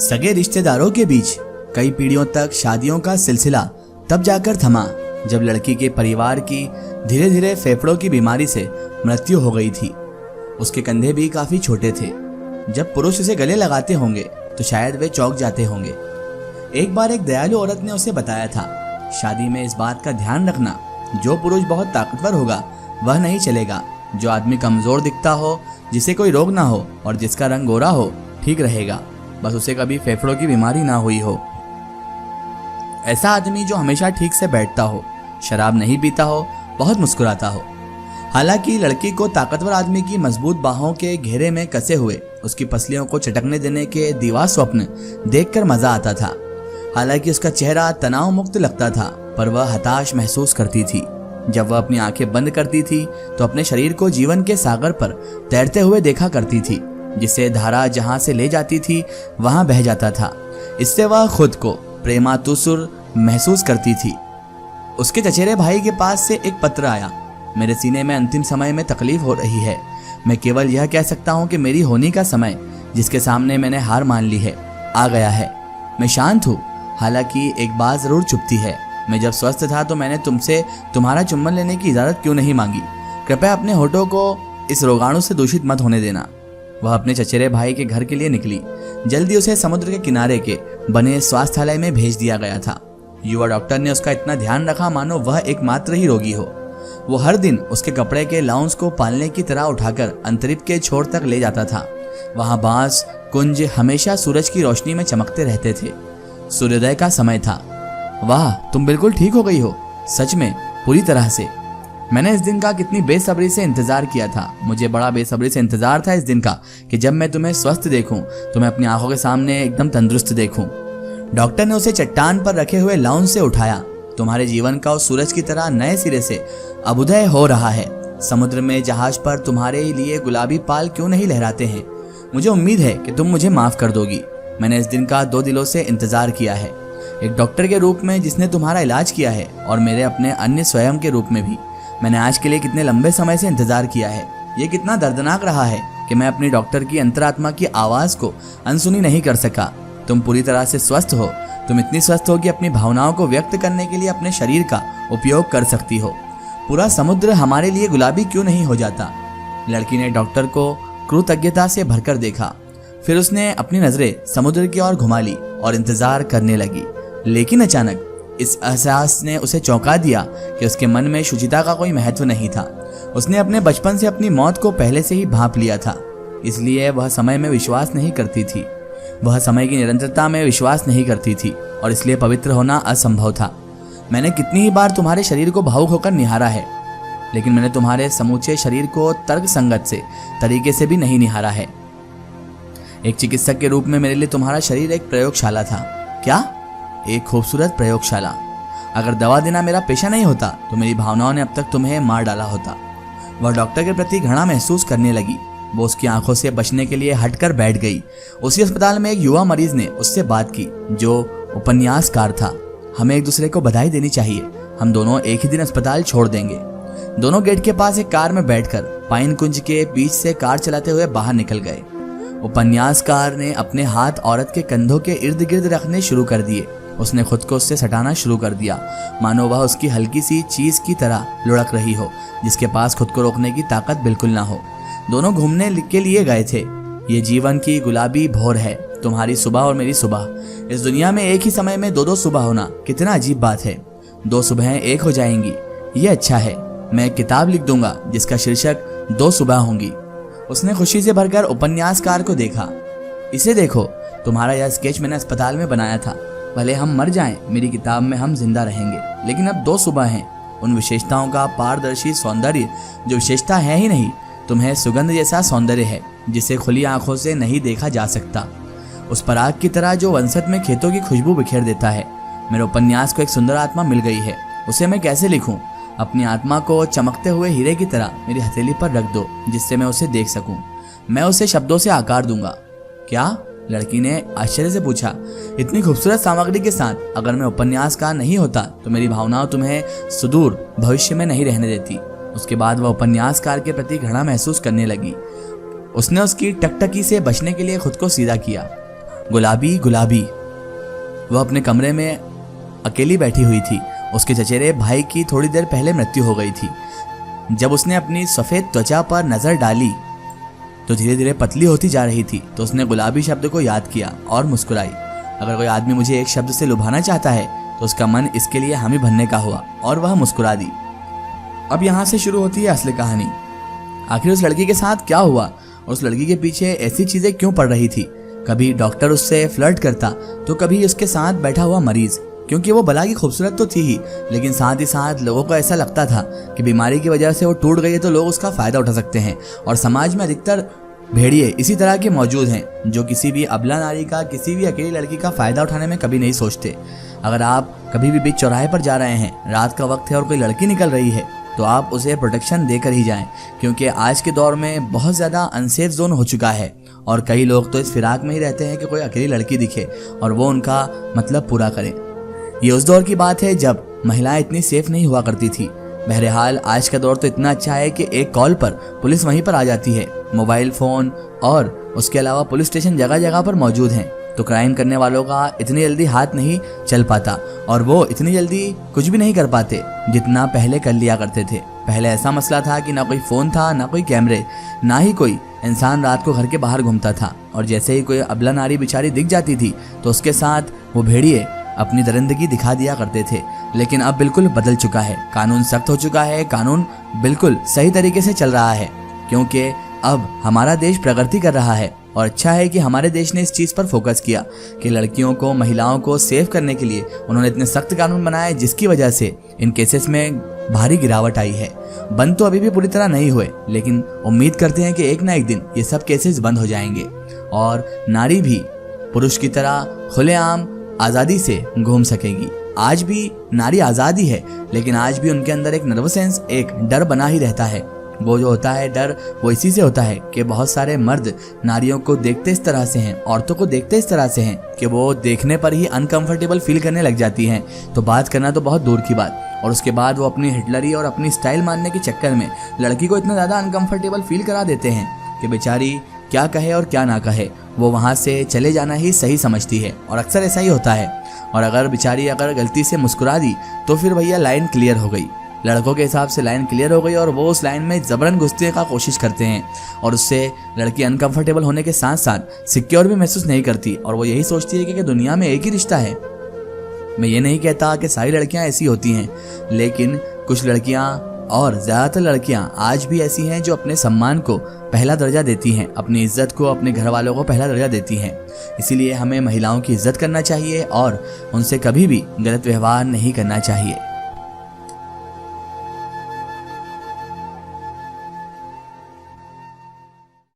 सगे रिश्तेदारों के बीच कई पीढ़ियों तक शादियों का सिलसिला तब जाकर थमा जब लड़की के परिवार की धीरे धीरे फेफड़ों की बीमारी से मृत्यु हो गई थी। उसके कंधे भी काफी छोटे थे। जब पुरुष उसे गले लगाते होंगे तो शायद वे चौंक जाते होंगे। एक बार एक दयालु औरत ने उसे बताया था, शादी में इस बात का ध्यान रखना, जो पुरुष बहुत ताकतवर होगा वह नहीं चलेगा। जो आदमी कमजोर दिखता हो, जिसे कोई रोग ना हो और जिसका रंग गोरा हो, ठीक रहेगा। बस उसे कभी फेफड़ों की बीमारी ना हुई हो। ऐसा आदमी जो हमेशा ठीक से बैठता हो, शराब नहीं पीता हो, बहुत मुस्कुराता हो। हालांकि लड़की को ताकतवर आदमी की मजबूत बाहों के घेरे में कसे हुए उसकी पसलियों को चटकने देने के दीवा स्वप्न देखकर मजा आता था। हालांकि उसका चेहरा तनाव मुक्त लगता था, पर वह हताश महसूस करती थी। जब वह अपनी आंखें बंद करती थी तो अपने शरीर को जीवन के सागर पर तैरते हुए देखा करती थी, जिसे धारा जहां से ले जाती थी वहां बह जाता था। इससे वह खुद को प्रेमातुसुर महसूस करती थी। उसके चचेरे भाई के पास से एक पत्र आया। मेरे सीने में अंतिम समय में तकलीफ हो रही है। मैं केवल यह कह सकता हूँ कि मेरी होनी का समय, जिसके सामने मैंने हार मान ली है, आ गया है। मैं शांत हूँ, हालांकि एक बात जरूर चुभती है। मैं जब स्वस्थ था तो मैंने तुमसे तुम्हारा चुम्बन लेने की इजाजत क्यों नहीं मांगी? कृपया अपने होठों को इस रोगाणु से दूषित मत होने देना। वह अपने चचेरे भाई के घर के लिए निकली। जल्दी उसे समुद्र के किनारे के बने स्वास्थ्यालय में भेज दिया गया था। युवा डॉक्टर ने उसका इतना ध्यान रखा मानो वह एकमात्र ही रोगी हो। वो हर दिन उसके कपड़े के लाउंज को पालने की तरह उठाकर अंतरिक्ष के छोर तक ले जाता था। वहां बांस कुंज हमेशा सूरज की रोशनी में चमकते रहते थे। सूर्योदय का समय था। वाह, तुम बिल्कुल ठीक हो गई हो, सच में पूरी तरह से। मैंने इस दिन का कितनी बेसब्री से इंतजार किया था। मुझे बड़ा बेसब्री से इंतजार था इस दिन का कि जब मैं तुम्हें स्वस्थ देखूं, तुम्हें अपनी आंखों के सामने एकदम तंदुरुस्त देखूं। डॉक्टर ने उसे चट्टान पर रखे हुए लाउंज से उठाया। तुम्हारे जीवन का उस सूरज की तरह नए सिरे से अभ्युदय हो रहा है। समुद्र में जहाज पर तुम्हारे लिए गुलाबी पाल क्यों नहीं लहराते हैं? मुझे उम्मीद है कि तुम मुझे माफ कर दोगी। मैंने इस दिन का 2 दिनों से इंतजार किया है, एक डॉक्टर के रूप में जिसने तुम्हारा इलाज किया है, और मेरे अपने अन्य स्वयं के रूप में भी। मैंने आज के लिए कितने लंबे समय से इंतजार किया है। ये कितना दर्दनाक रहा है कि मैं अपनी डॉक्टर की अंतरात्मा की आवाज को अनसुनी नहीं कर सका। तुम पूरी तरह से स्वस्थ हो। तुम इतनी स्वस्थ हो कि अपनी भावनाओं को व्यक्त करने के लिए अपने शरीर का उपयोग कर सकती हो। पूरा समुद्र हमारे लिए गुलाबी क्यों नहीं हो जाता? लड़की ने डॉक्टर को कृतज्ञता से भरकर देखा। फिर उसने अपनी नजरें समुद्र की ओर घुमा ली और इंतजार करने लगी। लेकिन अचानक इस एहसास ने उसे चौंका दिया कि उसके मन में शुचिता का कोई महत्व नहीं था। उसने अपने बचपन से अपनी मौत को पहले से ही भांप लिया था, इसलिए वह समय में विश्वास नहीं करती थी। वह समय की निरंतरता में विश्वास नहीं करती थी और इसलिए पवित्र होना असंभव था। मैंने कितनी ही बार तुम्हारे शरीर को भावुक होकर निहारा है, लेकिन मैंने तुम्हारे समूचे शरीर को तर्क संगत से तरीके से भी नहीं निहारा है। एक चिकित्सक के रूप में मेरे लिए तुम्हारा शरीर एक प्रयोगशाला था। क्या? एक खूबसूरत प्रयोगशाला। अगर दवा देना मेरा पेशा नहीं होता तो मेरी भावनाओं ने अब तक तुम्हें मार डाला होता। वह डॉक्टर के प्रति घृणा महसूस करने लगी। वो उसकी आंखों से बचने के लिए हटकर बैठ गई। उसी अस्पताल में एक युवा मरीज ने उससे बात की जो उपन्यासकार था। हमें एक दूसरे को बधाई देनी चाहिए। हम दोनों एक ही दिन अस्पताल छोड़ देंगे। दोनों गेट के पास एक कार में बैठकर पाइन कुंज के बीच से कार चलाते हुए बाहर निकल गए। उपन्यासकार ने अपने हाथ औरत के कंधों के इर्द गिर्द रखने शुरू कर दिए। उसने खुद को उससे सटाना शुरू कर दिया, मानो वह उसकी हल्की सी चीज की तरह लुढ़क रही हो, जिसके पास खुद को रोकने की ताकत बिल्कुल ना हो। दोनों घूमने के लिए गए थे। ये जीवन की गुलाबी भोर है, तुम्हारी सुबह और मेरी सुबह। इस दुनिया में एक ही समय में 2 सुबह होना कितना अजीब बात है। 2 सुबहें एक हो जाएंगी, ये अच्छा है। मैं एक किताब लिख दूंगा जिसका शीर्षक 2 सुबह होंगी। उसने खुशी से भरकर उपन्यासकार को देखा। इसे देखो, तुम्हारा यह स्केच मैंने अस्पताल में बनाया था। भले हम मर जाएं, मेरी किताब में हम जिंदा रहेंगे, लेकिन अब 2 सुबह हैं। उन विशेषताओं का पारदर्शी सौंदर्य जो विशेषता है ही नहीं, तुम्हें सुगंध जैसा सौंदर्य है जिसे खुली आंखों से नहीं देखा जा सकता। उस पराग की तरह जो वंसत में खेतों की खुशबू बिखेर देता है। मेरे उपन्यास को एक सुंदर आत्मा मिल गई है। उसे मैं कैसे लिखूं? अपनी आत्मा को चमकते हुए हीरे की तरह मेरी हथेली पर रख दो, जिससे मैं उसे देख सकूं। मैं उसे शब्दों से आकार दूंगा। क्या? लड़की ने आश्चर्य से पूछा। इतनी खूबसूरत सामग्री के साथ अगर मैं उपन्यासकार नहीं होता तो मेरी भावनाएं तुम्हें सुदूर भविष्य में नहीं रहने देती। उसके बाद वह उपन्यासकार के प्रति घृणा महसूस करने लगी। उसने उसकी टकटकी से बचने के लिए खुद को सीधा किया। गुलाबी गुलाबी। वह अपने कमरे में अकेली बैठी हुई थी। उसके चचेरे भाई की थोड़ी देर पहले मृत्यु हो गई थी। जब उसने अपनी सफ़ेद त्वचा पर नज़र डाली तो धीरे धीरे पतली होती जा रही थी। तो उसने गुलाबी शब्द को याद किया और मुस्कुराई। अगर कोई आदमी मुझे एक शब्द से लुभाना चाहता है तो उसका मन इसके लिए हामी भरने का हुआ और वह मुस्कुरा दी। अब यहाँ से शुरू होती है असली कहानी। आखिर उस लड़की के साथ क्या हुआ? उस लड़की के पीछे ऐसी चीजें क्यों पड़ रही थी? कभी डॉक्टर उससे फ्लर्ट करता तो कभी उसके साथ बैठा हुआ मरीज, क्योंकि वो भला की खूबसूरत तो थी ही, लेकिन साथ ही साथ लोगों को ऐसा लगता था कि बीमारी की वजह से वो टूट गई है तो लोग उसका फायदा उठा सकते हैं। और समाज में अधिकतर भेड़िए इसी तरह के मौजूद हैं जो किसी भी अबला नारी का, किसी भी अकेली लड़की का फायदा उठाने में कभी नहीं सोचते। अगर आप कभी भी बीच चौराहे पर जा रहे हैं, रात का वक्त है और कोई लड़की निकल रही है, तो आप उसे प्रोटेक्शन देकर ही जाएं, क्योंकि आज के दौर में बहुत ज़्यादा अनसेफ जोन हो चुका है और कई लोग तो इस फिराक में ही रहते हैं कि कोई अकेली लड़की दिखे और वो उनका मतलब पूरा करे। ये उस दौर की बात है जब महिलाएं इतनी सेफ नहीं हुआ करती थी। बहरहाल आज का दौर तो इतना अच्छा है कि एक कॉल पर पुलिस वहीं पर आ जाती है। मोबाइल फ़ोन और उसके अलावा पुलिस स्टेशन जगह जगह पर मौजूद हैं, तो क्राइम करने वालों का इतनी जल्दी हाथ नहीं चल पाता और वो इतनी जल्दी कुछ भी नहीं कर पाते जितना पहले कर लिया करते थे। पहले ऐसा मसला था कि ना कोई फ़ोन था, ना कोई कैमरे, ना ही कोई इंसान रात को घर के बाहर घूमता था, और जैसे ही कोई अबला नारी बेचारी दिख जाती थी तो उसके साथ वो भेड़िए अपनी दरिंदगी दिखा दिया करते थे। लेकिन अब बिल्कुल बदल चुका है, कानून सख्त हो चुका है, कानून बिल्कुल सही तरीके से चल रहा है, क्योंकि अब हमारा देश प्रगति कर रहा है। और अच्छा है कि हमारे देश ने इस चीज़ पर फोकस किया कि लड़कियों को, महिलाओं को सेव करने के लिए उन्होंने इतने सख्त कानून बनाए, जिसकी वजह से इन केसेस में भारी गिरावट आई है। बंद तो अभी भी पूरी तरह नहीं हुए, लेकिन उम्मीद करते हैं कि एक ना एक दिन ये सब केसेस बंद हो जाएंगे और नारी भी पुरुष की तरह खुलेआम आज़ादी से घूम सकेगी। आज भी नारी आज़ादी है, लेकिन आज भी उनके अंदर एक नर्वस सेंस, एक डर बना ही रहता है। वो जो होता है डर, वो इसी से होता है कि बहुत सारे मर्द नारियों को देखते इस तरह से हैं, औरतों को देखते इस तरह से हैं कि वो देखने पर ही अनकंफर्टेबल फील करने लग जाती हैं। तो बात करना तो बहुत दूर की बात, और उसके बाद वो अपनी हिटलरी और अपनी स्टाइल मानने के चक्कर में लड़की को इतना ज़्यादा अनकंफर्टेबल फील करा देते हैं कि बेचारी क्या कहे और क्या ना कहे, वो वहाँ से चले जाना ही सही समझती है। और अक्सर ऐसा ही होता है। और अगर बेचारी अगर गलती से मुस्कुरा दी तो फिर भैया लाइन क्लियर हो गई। लड़कों के हिसाब से लाइन क्लियर हो गई और वो उस लाइन में ज़बरन घुसने का कोशिश करते हैं, और उससे लड़की अनकंफर्टेबल होने के साथ साथ सिक्योर भी महसूस नहीं करती, और वो यही सोचती है कि दुनिया में एक ही रिश्ता है। मैं ये नहीं कहता कि सारी लड़कियां ऐसी होती हैं, लेकिन कुछ लड़कियां और ज़्यादातर लड़कियां आज भी ऐसी हैं जो अपने सम्मान को पहला दर्जा देती हैं, अपनी इज्जत को, अपने घर वालों को पहला दर्जा देती हैं। इसीलिए हमें महिलाओं की इज्जत करना चाहिए और उनसे कभी भी गलत व्यवहार नहीं करना चाहिए।